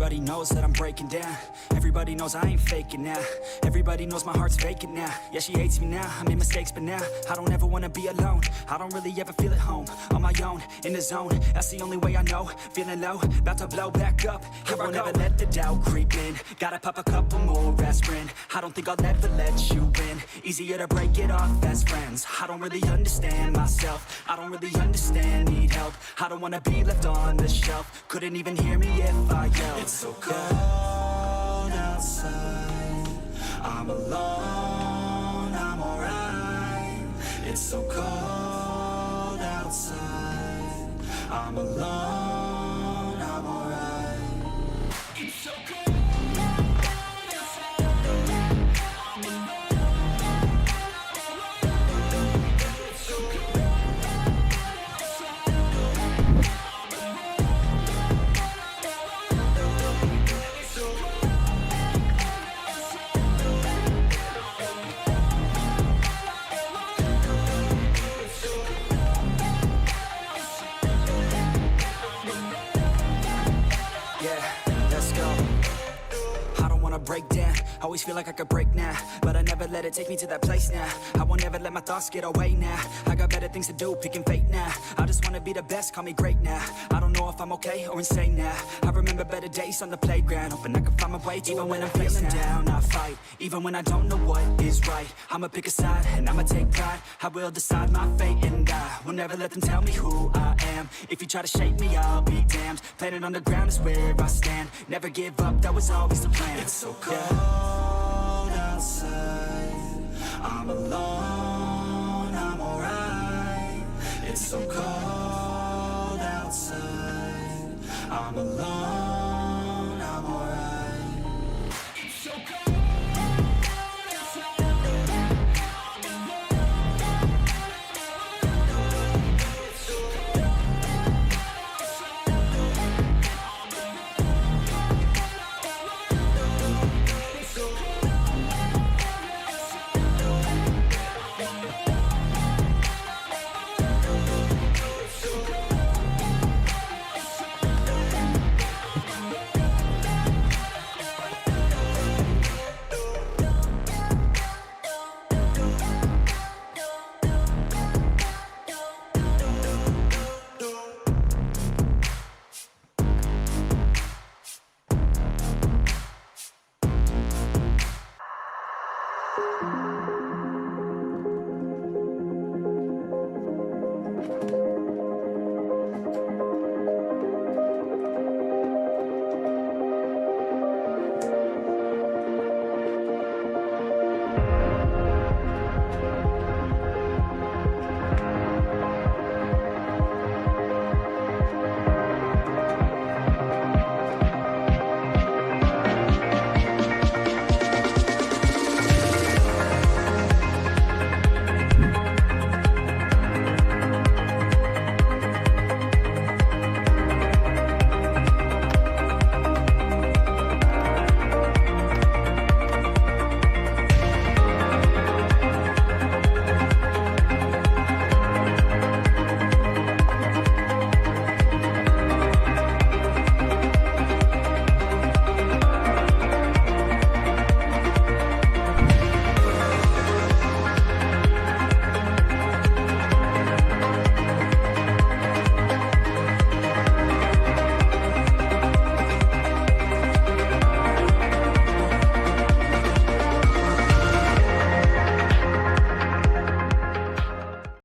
Everybody knows that I'm breaking down. Everybody knows I ain't faking now. Everybody knows my heart's vacant now. Yeah, she hates me now, I made mistakes, but now I don't ever wanna be alone. I don't really ever feel at home. On my own, in the zone, that's the only way I know. Feeling low, about to blow back up. Here I won't ever let the doubt creep in. Gotta pop a couple more aspirin. I don't think I'll ever let you in. Easier to break it off as friends. I don't really understand myself. I don't really understand, need help. I don't wanna be left on the shelf. Couldn't even hear me if I yelled. It's so cold outside, I'm alone, I'm alright. It's so cold outside, I'm alone, I'm alright. It's so cold. Break down, always feel like I could break now, but I never let it take me to that place now. I won't ever let my thoughts get away now. I got better things to do, picking fate now. I just wanna be the best, call me great now. I don't know if I'm okay or insane now. I remember better days on the playground, hoping I can find my way to even when I'm feeling down, I fight. Even when I don't know what is right, I'ma pick a side and I'ma take pride. I will decide my fate and I will never let them tell me who I am. If you try to shape me, I'll be damned. Planet on the ground is where I stand. Never give up, that was always the plan. It's so cold outside, I'm alone, I'm alright. It's so cold outside, I'm alone, I'm alright. It's so cold.